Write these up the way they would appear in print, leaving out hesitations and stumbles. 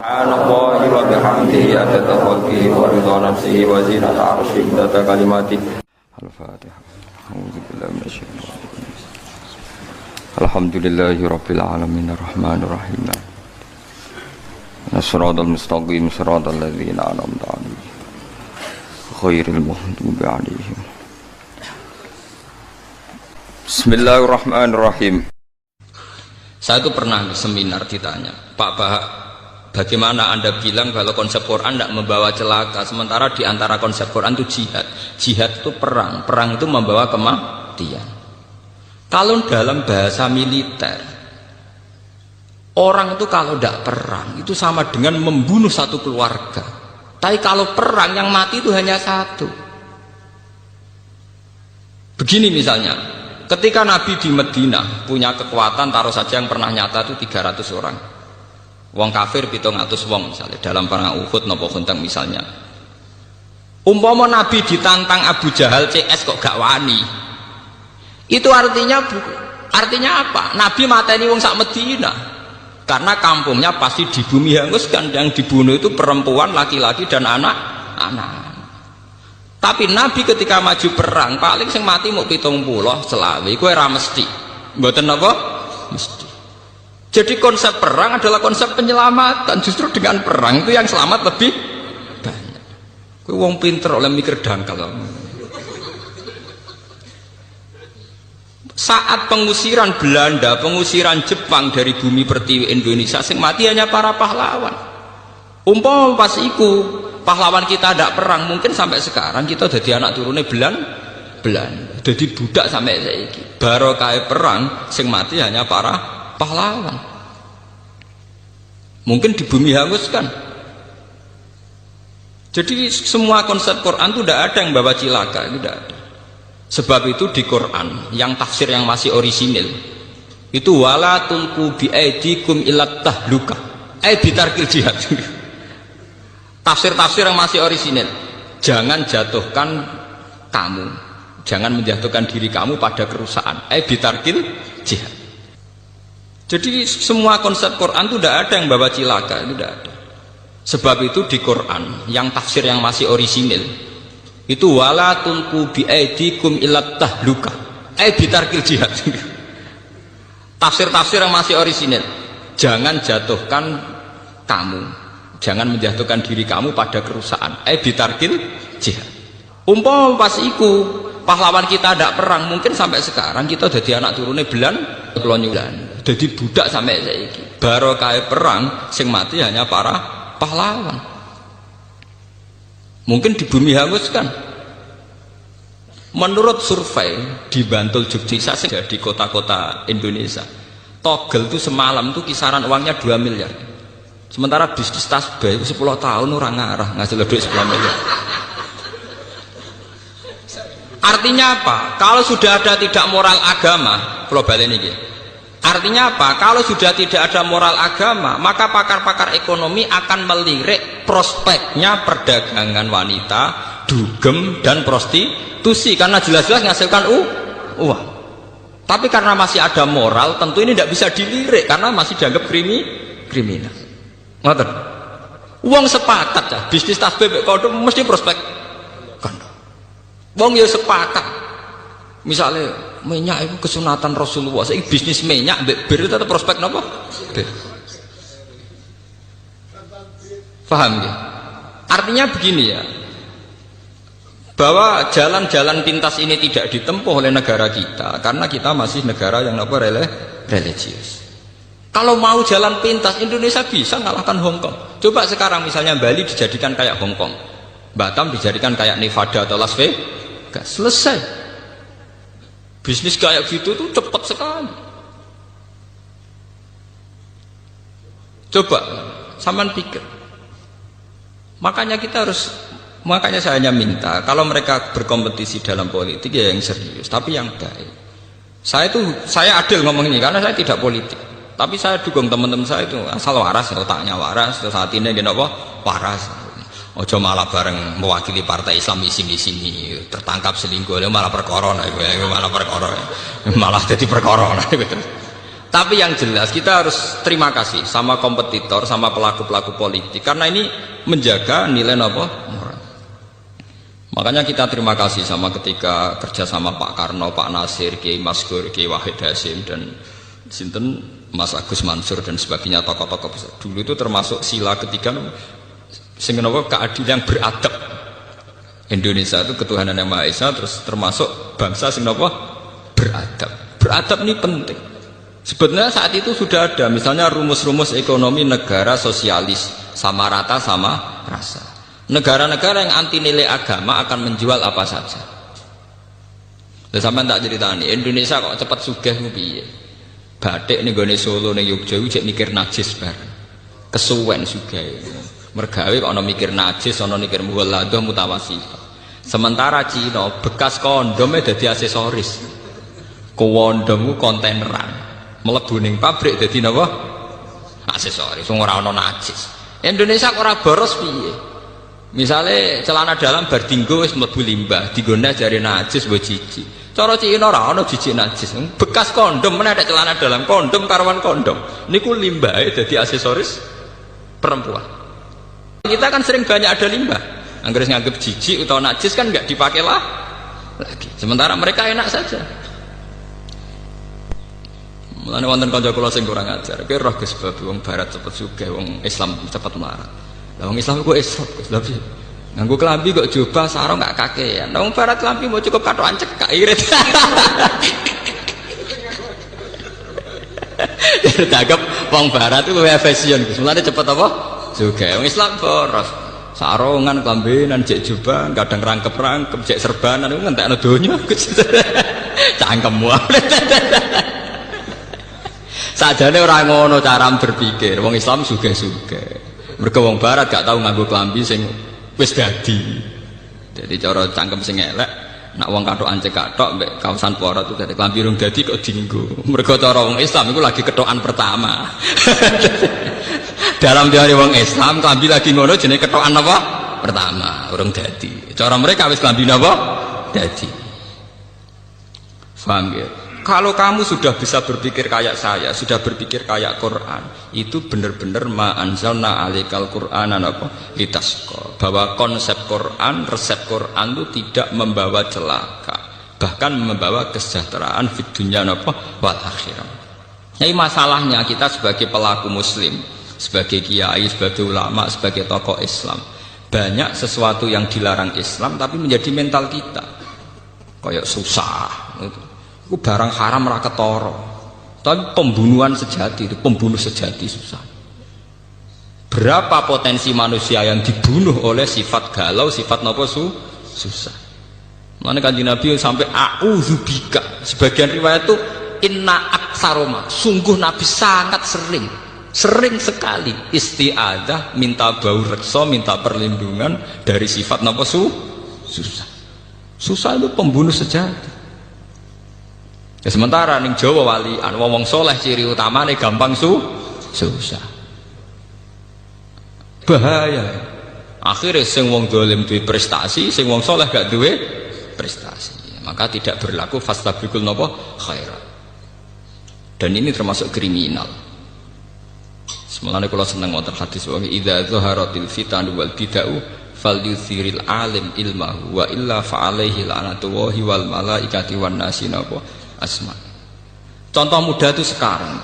Subhanallahi wa bihamdihi adada khalqihi wa ridha nafsihi wa zinata arsyihi adada kalimatihi. Al-Fatihah. A'udzubillahi minasyaitonir rajim. Alhamdulillahi rabbil alamin arrahmanir rahim. Shiratal mustaqim shiratal ladzina an'amta 'alaihim ghairil maghdubi 'alaihim. Bismillahirrahmanirrahim. Saya itu pernah di seminar ditanya, Pak Bahak, bagaimana Anda bilang kalau konsep Quran tidak membawa celaka, sementara di antara konsep Quran itu jihad. Jihad itu perang, perang itu membawa kematian. Kalau dalam bahasa militer, orang itu kalau tidak perang itu sama dengan membunuh satu keluarga. Tapi kalau perang yang mati itu hanya satu. Begini misalnya, ketika Nabi di Madinah punya kekuatan, taruh saja yang pernah nyata itu 300 orang. Wong kafir 700 wong misalnya dalam perang Uhud nopo Khandaq misalnya. Umpama Nabi ditantang Abu Jahal CS kok gak wani. Itu artinya apa? Nabi mateni wong sak Madinah. Karena kampungnya pasti di bumi hanguskan, yang dibunuh itu perempuan, laki-laki dan anak-anak. Tapi Nabi ketika maju perang paling sing mati mau 70 selawe, kowe ora mesti. Mboten napa? Mesti. Jadi konsep perang adalah konsep penyelamatan. Justru dengan perang itu yang selamat lebih banyak. Kowe wong pinter oleh mikir dangkal. Saat pengusiran Belanda, pengusiran Jepang dari bumi pertiwi Indonesia, sing mati hanya para pahlawan. Umpama pas iku pahlawan kita tidak perang, mungkin sampai sekarang kita jadi anak turunnya Belanda, jadi budak sampai saiki. Barokah perang, sing mati hanya para pahlawan. Mungkin di bumi hanguskan. Jadi semua konsep Quran itu tidak ada yang bawa cilaka, itu tidak ada. Sebab itu di Quran yang tafsir yang masih orisinil itu wala tulqu bi aidikum ilat tahluka bitarkil jihad. Tafsir-tafsir yang masih orisinil, jangan jatuhkan kamu, jangan menjatuhkan diri kamu pada kerusakan bitarkil jihad. Jadi semua konsep Quran itu tidak ada yang bawa cilaka, itu tidak ada. Sebab itu di Quran yang tafsir yang masih orisinil itu wala tulqu bi aidikum ilat tahluka bitarkil jihad. Tafsir-tafsir yang masih orisinil, jangan jatuhkan kamu, jangan menjatuhkan diri kamu pada kerusakan bitarkil jihad. Umpama pas iku pahlawan kita tidak perang, mungkin sampai sekarang kita jadi anak turunnya Belanda, jadi budak sampai saiki. Barokah perang, sing mati hanya para pahlawan. Mungkin di bumi hanguskan. Menurut survei di Bantul Jogja di kota-kota Indonesia, togel itu semalam itu kisaran uangnya 2 miliar. Sementara bisnis tasbih 10 tahun orang ngarah ngasih duit 10 miliar. Artinya apa? Kalau sudah ada tidak moral agama, global ini. Artinya apa? Kalau sudah tidak ada moral agama, maka pakar-pakar ekonomi akan melirik prospeknya perdagangan wanita, dugem dan prostitusi, karena jelas-jelas menghasilkan uang. Tapi karena masih ada moral, tentu ini tidak bisa dilirik karena masih dianggap kriminal. Ngoten. Uang sepakat ya, bisnis tasbih kodok mesti prospek kondo. Wong ya sepakat. Misalnya minyak itu kesunatan Rasulullah, saya bisnis minyak bir itu tetap prospek napa? Bir. Paham ya? Artinya begini ya, bahwa jalan-jalan pintas ini tidak ditempuh oleh negara kita karena kita masih negara yang apa religius. Kalau mau jalan pintas, Indonesia bisa mengalahkan Hong Kong. Coba sekarang misalnya Bali dijadikan kayak Hong Kong, Batam dijadikan kayak Nevada atau Las Vegas, selesai. Bisnis kayak gitu tuh cepat sekali. Coba sampean pikir. Makanya saya hanya minta kalau mereka berkompetisi dalam politik ya yang serius, tapi yang baik. Saya adil ngomong ini karena saya tidak politik. Tapi saya dukung teman-teman saya itu asal waras, otaknya waras, terus hatinya gini apa? Waras. Ojo malah bareng mewakili partai Islam isi-isi tertangkap selingkuh, malah perkara, malah jadi perkara. Tapi yang jelas kita harus terima kasih sama kompetitor, sama pelaku-pelaku politik, karena ini menjaga nilai apa? Moral. Makanya kita terima kasih sama ketika kerja sama Pak Karno, Pak Nasir, Kiai Maskur, Kiai Wahid Hasim dan sinten Mas Agus Mansur dan sebagainya, tokoh-tokoh besar. Dulu itu termasuk sila ketiga sing napa keadilan yang beradab. Indonesia itu ketuhanan yang Maha Esa, terus termasuk bangsa sing napa beradab. Beradab ini penting. Sebenarnya saat itu sudah ada, misalnya rumus-rumus ekonomi negara sosialis, sama rata sama rasa. Negara-negara yang anti nilai agama akan menjual apa saja. Dan sampai tak ceritani, Indonesia kok cepat sugih piye? Batik ning gone Solo ning Yogya cek mikir najis bareng. Kesuwen sugih. Mergawe kok ana mikir najis, ana mikir mughaladah mutawasifah. Sementara Cina bekas kondomnya dadi aksesoris. Kondomku kontaineran. Mlebu ning pabrik dadi napa? Aksesoris, wong ora ana najis. Indonesia kok ora boros piye? Misale celana dalam bar dinggo wis mlebu limbah, digone jare najis mbok jijik. Cara Cina ora ana jijik najis. Bekas kondom meneh ada celana dalam, kondom karuan kondom. Niku limbahe dadi aksesoris perempuan. Kita kan sering banyak ada limbah. Angger nganggep jijik utawa najis kan enggak dipakai lah lagi. Sementara mereka enak saja. Mulane wonten kanca kula sing kurang ajar, kowe roh Gus bab wong barat cepet sugih, wong Islam cepet melarat. Lah wong Islam kok esok Gus, lha piye? Nganggo klambi kok jubah sarung gak kakean. Lah wong barat klambi mau cukup katokan cekak irit. Ditangkep wong barat itu luwih fashion Gus. Mulane cepet apa? Sugih. Wong Islam boros. Sarungan klambinan jek jubah, kadang rangkep-rangkep jek serbanan iku ngentekno donya Gus. Cangkemmu. Sajane ora ngono cara berpikir. Wong Islam sugih-sugih. Mergo wong barat gak tau nganggo klambi sing wis dadi. Jadi cara cangkem sing elek, nak wong kathokan cekathok mbek kaosan porot itu dadi klambi rung dadi kok dienggo. Mergo cara wong Islam iku lagi kethokan pertama. Dalam teori wong Islam klambi lagi ngono jenenge kethokan apa? Pertama, urung dadi. Cara mereka wis klambi napa? Dadi. Paham ya? Kalau kamu sudah bisa berpikir kayak saya, sudah berpikir kayak Quran, itu benar-benar ma anzalna alaikal Qur'anan apa? Litasqa. Bahwa konsep Quran, resep Quran itu tidak membawa celaka, bahkan membawa kesejahteraan fid dunya apa? Wal akhirah. Jadi masalahnya kita sebagai pelaku muslim, sebagai kiai, sebagai ulama, sebagai tokoh Islam, banyak sesuatu yang dilarang Islam tapi menjadi mental kita. Kayak susah gitu. Itu barang haram ra ketara. Tapi pembunuhan sejati itu pembunuh sejati susah. Berapa potensi manusia yang dibunuh oleh sifat galau, sifat napa susah. Mana Kanjeng Nabi sampai a'udzubika. Sebagian riwayat itu inna aktsaroma. Sungguh Nabi sangat sering sekali isti'adzah, minta bau reksa, minta perlindungan dari sifat napa susah. Susah itu pembunuh sejati. Ya sementara ning Jawa walian wong soleh ciri utamane gampang susah. Bahaya. Akhirnya sing wong dolim duwe prestasi, sing wong soleh gak duwe prestasi. Maka tidak berlaku fastabiqul napa khairat. Dan ini termasuk kriminal. Semalane kula seneng wonten hadis wa idza zaharatil fitan wal bid'ah falyuthiril alim ilmahu wa illa fa alaihi la'natullahi wal malaikati wan nasi napa asma. Contoh mudah itu sekarang.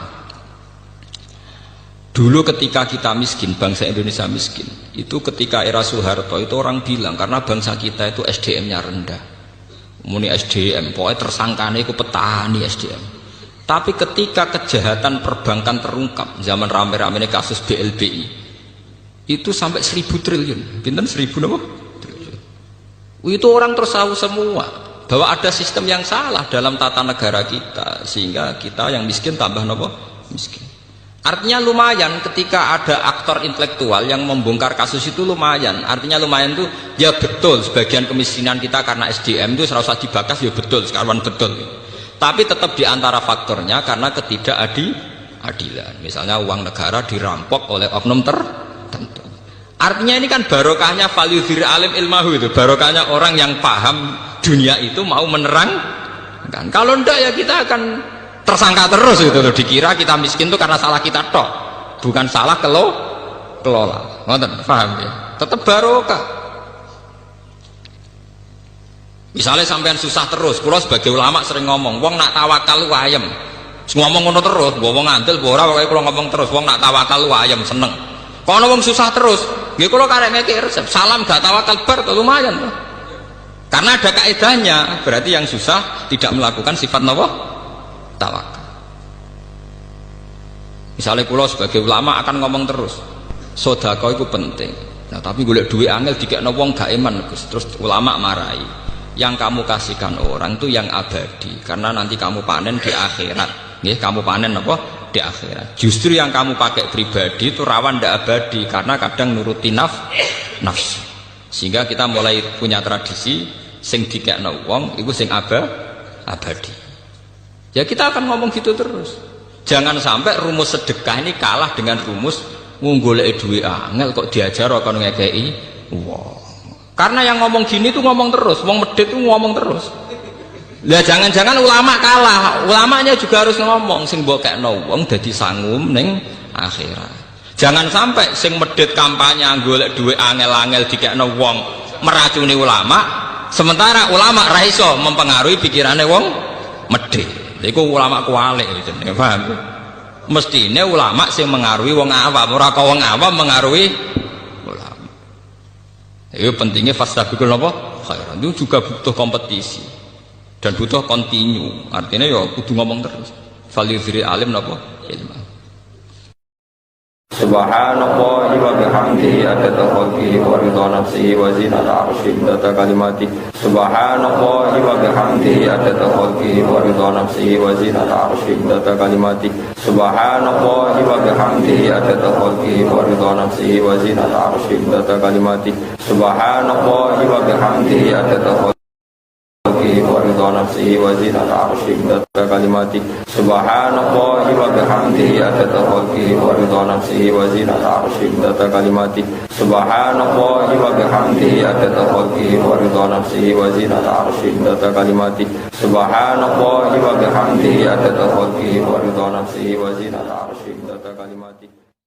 Dulu ketika kita miskin, bangsa Indonesia miskin, itu ketika era Soeharto itu orang bilang karena bangsa kita itu SDM-nya rendah. Muni SDM, pokoknya tersangkane itu petani SDM. Tapi ketika kejahatan perbankan terungkap, zaman rame-rame kasus BLBI, itu sampai 1.000 triliun. Pinten 1.000 apa? Triliun. Itu orang terus tahu semua bahwa ada sistem yang salah dalam tata negara kita, sehingga kita yang miskin tambah nopo miskin. Artinya lumayan ketika ada aktor intelektual yang membongkar kasus itu lumayan. Artinya lumayan itu ya betul sebagian kemiskinan kita karena SDM itu serasa dibakas ya betul, sekarang betul. Tapi tetap diantara faktornya karena ketidakadilan. Misalnya uang negara dirampok oleh oknum tertentu. Artinya ini kan barokahnya falyudhir alim ilmahu itu, barokahnya orang yang paham dunia itu mau menerang kan. Kalau ndak ya kita akan tersangka terus gitu loh, dikira kita miskin itu karena salah kita tok, bukan salah kelola. Ngoten, paham ya? Tetap barokah. Misalnya sampean susah terus, kula sebagai ulama sering ngomong, wong nak tawakal lu ayem. Ngomong ngono terus, wong ngandel ora pokoke kula ngomong terus, wong nak tawakal lu ayem seneng. Kalau wong susah terus, nggih kula karek ngekek resep, salam gak tawakal bar lumayan tuh. Karena ada kaidahnya, berarti yang susah tidak melakukan sifat napa? Tawakal. Misalnya kula sebagai ulama akan ngomong terus, sedekah itu penting. Nah, tapi golek duit angel dikekno wong gak iman, Gus. Terus ulama marahi. Yang kamu kasihkan orang itu yang abadi, karena nanti kamu panen di akhirat. Nggih, kamu panen apa? Di akhirat. Justru yang kamu pakai pribadi itu rawan ndak abadi, karena kadang nuruti nafsu. Sehingga kita mulai punya tradisi sing dikekno wong iku sing abadi. Ya kita akan ngomong gitu terus. Jangan sampai rumus sedekah ini kalah dengan rumus golek duit angel kok diajar kon ngekeki wong. Karena yang ngomong gini tuh ngomong terus, wong medit tuh ngomong terus. Lah jangan-jangan ulama kalah, ulamanya juga harus ngomong sing mbok kekno wong dadi sangum ning akhirat. Jangan sampai sing medit kampanye golek duit angel-angel dikekno wong meracuni ulama, sementara ulama ra iso mempengaruhi pikirane wong medit. Iku ulama kualik jenenge, paham? Mestine ulama sing mengaruhi wong awam, ora kok wong awam mengaruhi ulama. Itu pentingnya fastabiqul apa? Khairan. Itu juga butuh kompetisi dan butuh kontinu. Artinya ya kudu ngomong terus. Falidhri alim napa? Ilmu. Subhanallah wa bihamdihi adada khalqihi wa ridha nafsihi wa zinata arsyihi wa kalimatihi. Subhanallah wa bihamdihi adada khalqihi wa ridha nafsihi wa zinata arsyihi wa kalimatihi. Subhanallah wa bihamdihi adada khalqihi wa ridha nafsihi wa zinata arsyihi wa kalimatihi. Subhanallah wa bihamdihi adada wa ridha nafsihi wa zinata arsyihi wa kalimatihi. Subhanallah wa bihamdihi adada khalqihi wa ridha nafsihi wa zinata arsyihi wa kalimatihi. Subhanallah wa bihamdihi adada khalqihi wa ridha nafsihi wa zinata arsyihi wa kalimatihi. Subhanallah wa bihamdihi adada khalqihi wa ridha nafsihi wa zinata arsyihi wa kalimatihi.